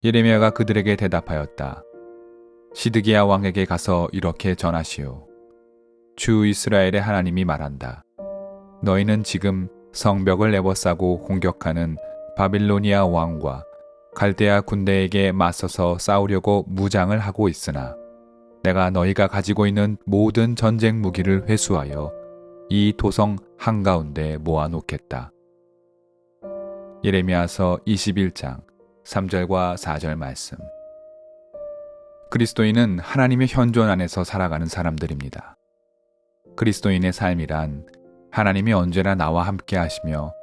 예레미야가 그들에게 대답하였다. 시드기야 왕에게 가서 이렇게 전하시오. 주 이스라엘의 하나님이 말한다. 너희는 지금 성벽을 에워싸고 공격하는 바빌로니아 왕과 갈대아 군대에게 맞서서 싸우려고 무장을 하고 있으나 내가 너희가 가지고 있는 모든 전쟁 무기를 회수하여 이 도성 한가운데 모아놓겠다. 예레미야서 21장 3절과 4절 말씀. 그리스도인은 하나님의 현존 안에서 살아가는 사람들입니다. 그리스도인의 삶이란 하나님이 언제나 나와 함께 하시며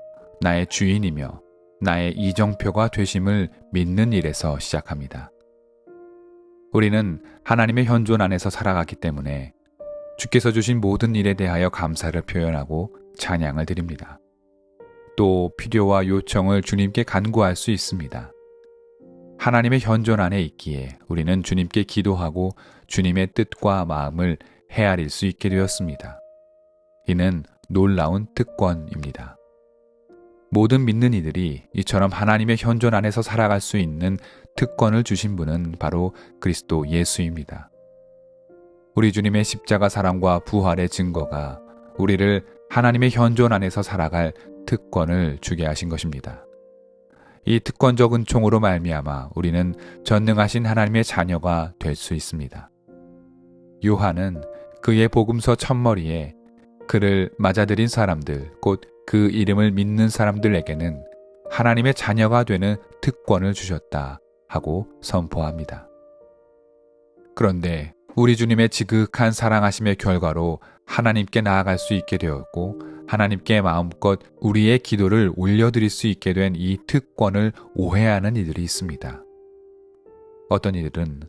나의 주인이며 나의 이정표가 되심을 믿는 일에서 시작합니다. 우리는 하나님의 현존 안에서 살아가기 때문에 주께서 주신 모든 일에 대하여 감사를 표현하고 찬양을 드립니다. 또 필요와 요청을 주님께 간구할 수 있습니다. 하나님의 현존 안에 있기에 우리는 주님께 기도하고 주님의 뜻과 마음을 헤아릴 수 있게 되었습니다. 이는 놀라운 특권입니다. 모든 믿는 이들이 이처럼 하나님의 현존 안에서 살아갈 수 있는 특권을 주신 분은 바로 그리스도 예수입니다. 우리 주님의 십자가 사랑과 부활의 증거가 우리를 하나님의 현존 안에서 살아갈 특권을 주게 하신 것입니다. 이 특권적 은총으로 말미암아 우리는 전능하신 하나님의 자녀가 될 수 있습니다. 요한은 그의 복음서 첫머리에 그를 맞아들인 사람들, 곧 그 이름을 믿는 사람들에게는 하나님의 자녀가 되는 특권을 주셨다 하고 선포합니다. 그런데 우리 주님의 지극한 사랑하심의 결과로 하나님께 나아갈 수 있게 되었고 하나님께 마음껏 우리의 기도를 올려드릴 수 있게 된 이 특권을 오해하는 이들이 있습니다. 어떤 이들은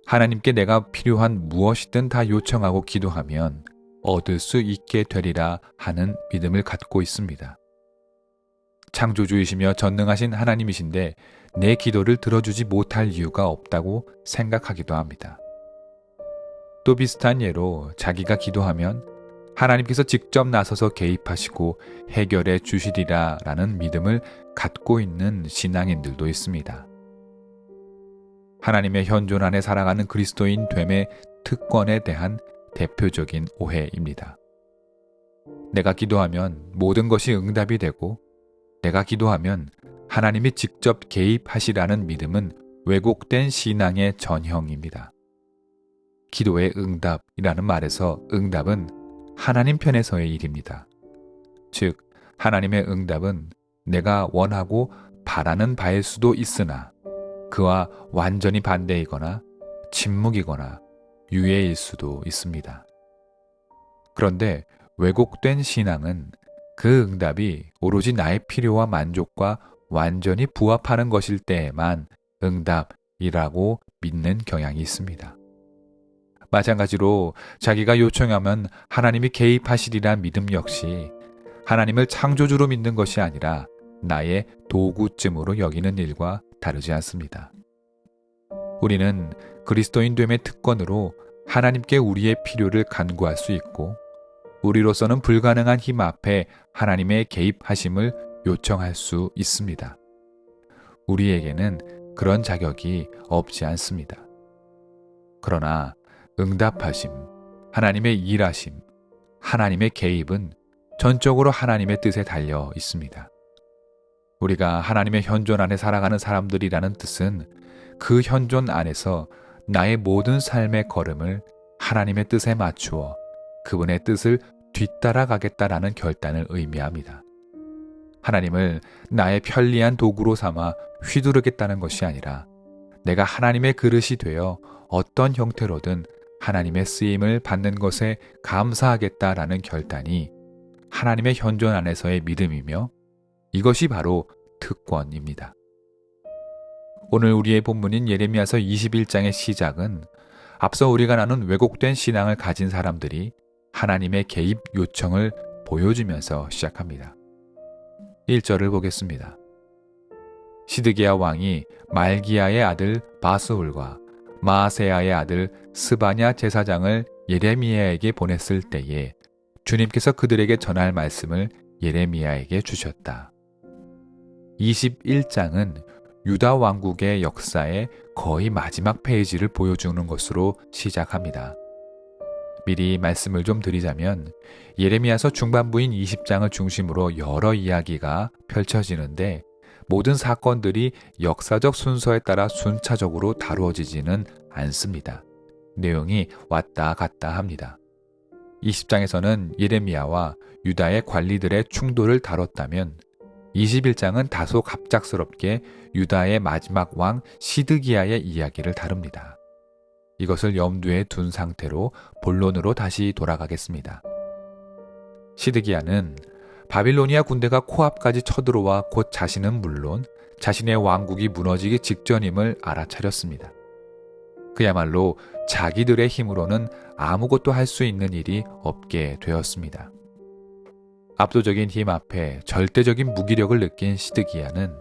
하나님께 내가 필요한 무엇이든 다 요청하고 기도하면 얻을 수 있게 되리라 하는 믿음을 갖고 있습니다. 창조주이시며 전능하신 하나님이신데 내 기도를 들어주지 못할 이유가 없다고 생각하기도 합니다. 또 비슷한 예로 자기가 기도하면 하나님께서 직접 나서서 개입하시고 해결해 주시리라 라는 믿음을 갖고 있는 신앙인들도 있습니다. 하나님의 현존 안에 살아가는 그리스도인 됨의 특권에 대한 대표적인 오해입니다. 내가 기도하면 모든 것이 응답이 되고 내가 기도하면 하나님이 직접 개입하시라는 믿음은 왜곡된 신앙의 전형입니다. 기도의 응답이라는 말에서 응답은 하나님 편에서의 일입니다. 즉, 하나님의 응답은 내가 원하고 바라는 바일 수도 있으나 그와 완전히 반대이거나 침묵이거나 유예일 수도 있습니다. 그런데 왜곡된 신앙은 그 응답이 오로지 나의 필요와 만족과 완전히 부합하는 것일 때에만 응답이라고 믿는 경향이 있습니다. 마찬가지로 자기가 요청하면 하나님이 개입하시리란 믿음 역시 하나님을 창조주로 믿는 것이 아니라 나의 도구쯤으로 여기는 일과 다르지 않습니다. 우리는 그리스도인 됨의 특권으로 하나님께 우리의 필요를 간구할 수 있고 우리로서는 불가능한 힘 앞에 하나님의 개입하심을 요청할 수 있습니다. 우리에게는 그런 자격이 없지 않습니다. 그러나 응답하심, 하나님의 일하심, 하나님의 개입은 전적으로 하나님의 뜻에 달려 있습니다. 우리가 하나님의 현존 안에 살아가는 사람들이라는 뜻은 그 현존 안에서 나의 모든 삶의 걸음을 하나님의 뜻에 맞추어 그분의 뜻을 뒤따라가겠다라는 결단을 의미합니다. 하나님을 나의 편리한 도구로 삼아 휘두르겠다는 것이 아니라 내가 하나님의 그릇이 되어 어떤 형태로든 하나님의 쓰임을 받는 것에 감사하겠다라는 결단이 하나님의 현존 안에서의 믿음이며 이것이 바로 특권입니다. 오늘 우리의 본문인 예레미야서 21장의 시작은 앞서 우리가 나눈 왜곡된 신앙을 가진 사람들이 하나님의 개입 요청을 보여주면서 시작합니다. 1절을 보겠습니다. 시드기야 왕이 말기야의 아들 바스훌과 마아세야의 아들 스바냐 제사장을 예레미야에게 보냈을 때에 주님께서 그들에게 전할 말씀을 예레미야에게 주셨다. 21장은 유다 왕국의 역사의 거의 마지막 페이지를 보여주는 것으로 시작합니다. 미리 말씀을 좀 드리자면 예레미야서 중반부인 20장을 중심으로 여러 이야기가 펼쳐지는데 모든 사건들이 역사적 순서에 따라 순차적으로 다루어지지는 않습니다. 내용이 왔다 갔다 합니다. 20장에서는 예레미야와 유다의 관리들의 충돌을 다뤘다면 21장은 다소 갑작스럽게 유다의 마지막 왕 시드기야의 이야기를 다룹니다. 이것을 염두에 둔 상태로 본론으로 다시 돌아가겠습니다. 시드기야는 바빌로니아 군대가 코앞까지 쳐들어와 곧 자신은 물론 자신의 왕국이 무너지기 직전임을 알아차렸습니다. 그야말로 자기들의 힘으로는 아무것도 할 수 있는 일이 없게 되었습니다. 압도적인 힘 앞에 절대적인 무기력을 느낀 시드기야는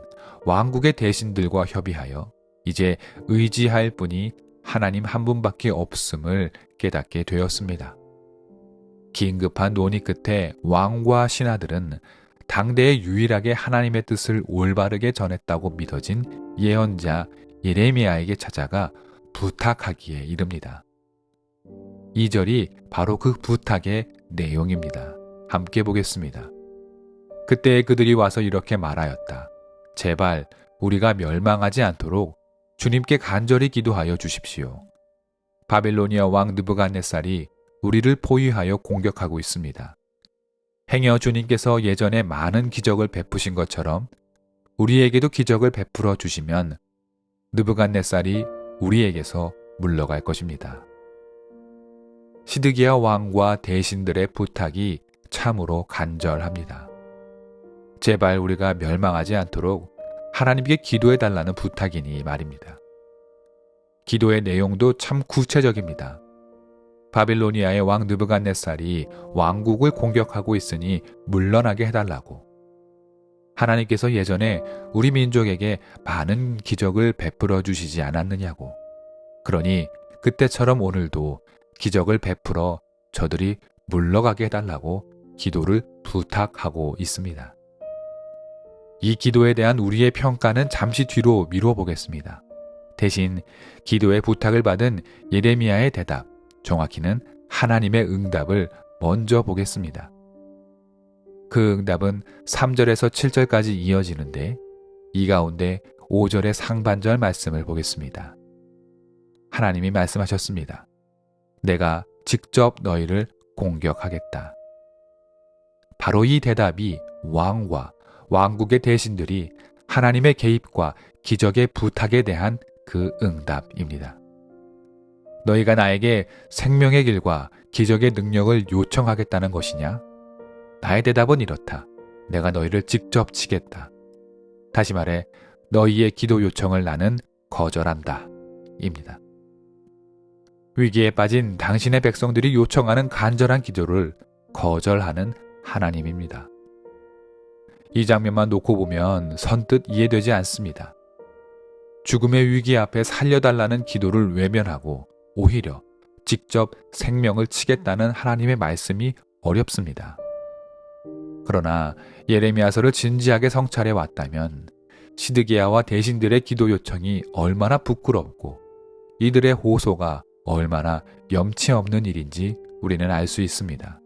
왕국의 대신들과 협의하여 이제 의지할 분이 하나님 한 분밖에 없음을 깨닫게 되었습니다. 긴급한 논의 끝에 왕과 신하들은 당대에 유일하게 하나님의 뜻을 올바르게 전했다고 믿어진 예언자 예레미야에게 찾아가 부탁하기에 이릅니다. 2절이 바로 그 부탁의 내용입니다. 함께 보겠습니다. 그때 그들이 와서 이렇게 말하였다. 제발 우리가 멸망하지 않도록 주님께 간절히 기도하여 주십시오. 바빌로니아 왕 느부갓네살이 우리를 포위하여 공격하고 있습니다. 행여 주님께서 예전에 많은 기적을 베푸신 것처럼 우리에게도 기적을 베풀어 주시면 느부갓네살이 우리에게서 물러갈 것입니다. 시드기야 왕과 대신들의 부탁이 참으로 간절합니다. 제발 우리가 멸망하지 않도록 하나님께 기도해달라는 부탁이니 말입니다. 기도의 내용도 참 구체적입니다. 바빌로니아의 왕 느부갓네살이 왕국을 공격하고 있으니 물러나게 해달라고. 하나님께서 예전에 우리 민족에게 많은 기적을 베풀어 주시지 않았느냐고. 그러니 그때처럼 오늘도 기적을 베풀어 저들이 물러가게 해달라고 기도를 부탁하고 있습니다. 이 기도에 대한 우리의 평가는 잠시 뒤로 미뤄보겠습니다. 대신 기도의 부탁을 받은 예레미야의 대답, 정확히는 하나님의 응답을 먼저 보겠습니다. 그 응답은 3절에서 7절까지 이어지는데 이 가운데 5절의 상반절 말씀을 보겠습니다. 하나님이 말씀하셨습니다. 내가 직접 너희를 공격하겠다. 바로 이 대답이 왕과 왕국의 대신들이 하나님의 개입과 기적의 부탁에 대한 그 응답입니다. 너희가 나에게 생명의 길과 기적의 능력을 요청하겠다는 것이냐? 나의 대답은 이렇다. 내가 너희를 직접 치겠다. 다시 말해 너희의 기도 요청을 나는 거절한다. 입니다. 위기에 빠진 당신의 백성들이 요청하는 간절한 기도를 거절하는 하나님입니다. 이 장면만 놓고 보면 선뜻 이해되지 않습니다. 죽음의 위기 앞에 살려달라는 기도를 외면하고 오히려 직접 생명을 치겠다는 하나님의 말씀이 어렵습니다. 그러나 예레미야서를 진지하게 성찰해 왔다면 시드기야와 대신들의 기도 요청이 얼마나 부끄럽고 이들의 호소가 얼마나 염치 없는 일인지 우리는 알 수 있습니다.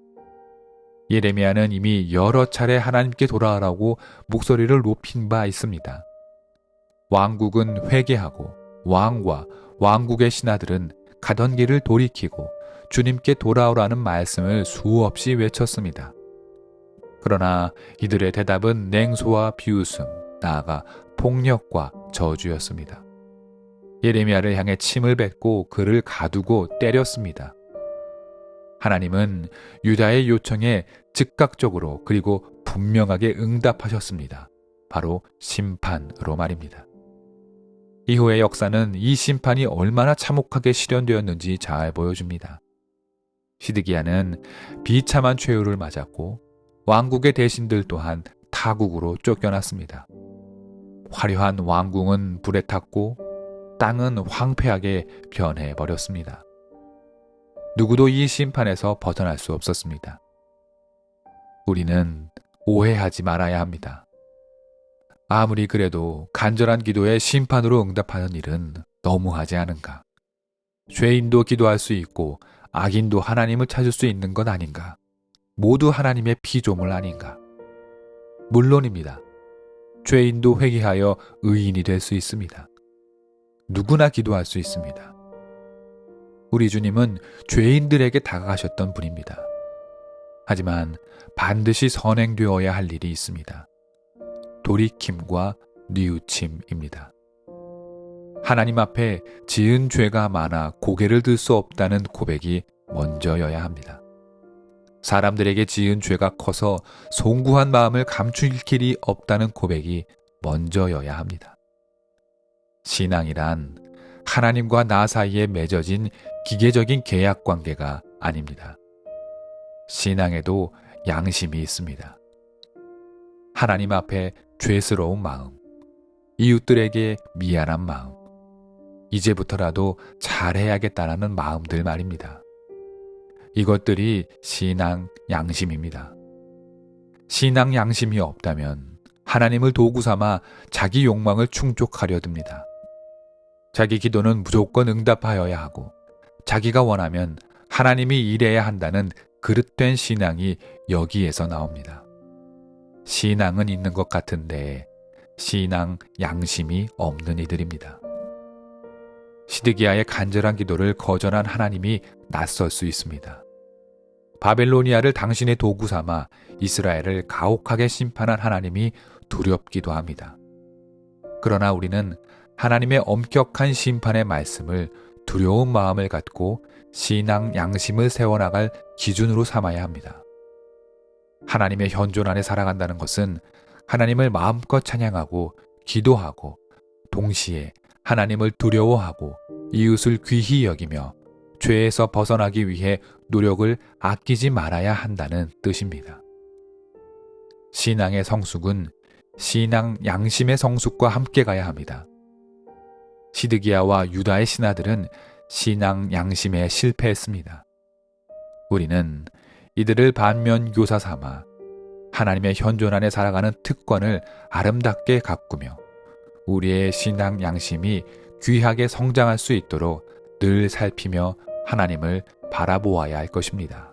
예레미야는 이미 여러 차례 하나님께 돌아오라고 목소리를 높인 바 있습니다. 왕국은 회개하고 왕과 왕국의 신하들은 가던 길을 돌이키고 주님께 돌아오라는 말씀을 수없이 외쳤습니다. 그러나 이들의 대답은 냉소와 비웃음, 나아가 폭력과 저주였습니다. 예레미야를 향해 침을 뱉고 그를 가두고 때렸습니다. 하나님은 유다의 요청에 즉각적으로 그리고 분명하게 응답하셨습니다. 바로 심판으로 말입니다. 이후의 역사는 이 심판이 얼마나 참혹하게 실현되었는지 잘 보여줍니다. 시드기야는 비참한 최후를 맞았고 왕국의 대신들 또한 타국으로 쫓겨났습니다. 화려한 왕궁은 불에 탔고 땅은 황폐하게 변해버렸습니다. 누구도 이 심판에서 벗어날 수 없었습니다. 우리는 오해하지 말아야 합니다. 아무리 그래도 간절한 기도에 심판으로 응답하는 일은 너무하지 않은가? 죄인도 기도할 수 있고 악인도 하나님을 찾을 수 있는 것 아닌가? 모두 하나님의 피조물 아닌가? 물론입니다. 죄인도 회개하여 의인이 될 수 있습니다. 누구나 기도할 수 있습니다. 우리 주님은 죄인들에게 다가가셨던 분입니다. 하지만 반드시 선행되어야 할 일이 있습니다. 돌이킴과 뉘우침입니다. 하나님 앞에 지은 죄가 많아 고개를 들 수 없다는 고백이 먼저여야 합니다. 사람들에게 지은 죄가 커서 송구한 마음을 감출 길이 없다는 고백이 먼저여야 합니다. 신앙이란 하나님과 나 사이에 맺어진 기계적인 계약 관계가 아닙니다. 신앙에도 양심이 있습니다. 하나님 앞에 죄스러운 마음, 이웃들에게 미안한 마음, 이제부터라도 잘해야겠다라는 마음들 말입니다. 이것들이 신앙 양심입니다. 신앙 양심이 없다면 하나님을 도구 삼아 자기 욕망을 충족하려 듭니다. 자기 기도는 무조건 응답하여야 하고 자기가 원하면 하나님이 일해야 한다는 그릇된 신앙이 여기에서 나옵니다. 신앙은 있는 것 같은데 신앙 양심이 없는 이들입니다. 시드기야의 간절한 기도를 거절한 하나님이 낯설 수 있습니다. 바벨로니아를 당신의 도구 삼아 이스라엘을 가혹하게 심판한 하나님이 두렵기도 합니다. 그러나 우리는 하나님의 엄격한 심판의 말씀을 두려운 마음을 갖고 신앙 양심을 세워나갈 기준으로 삼아야 합니다. 하나님의 현존 안에 살아간다는 것은 하나님을 마음껏 찬양하고 기도하고 동시에 하나님을 두려워하고 이웃을 귀히 여기며 죄에서 벗어나기 위해 노력을 아끼지 말아야 한다는 뜻입니다. 신앙의 성숙은 신앙 양심의 성숙과 함께 가야 합니다. 시드기야와 유다의 신하들은 신앙 양심에 실패했습니다. 우리는 이들을 반면 교사 삼아 하나님의 현존 안에 살아가는 특권을 아름답게 가꾸며 우리의 신앙 양심이 귀하게 성장할 수 있도록 늘 살피며 하나님을 바라보아야 할 것입니다.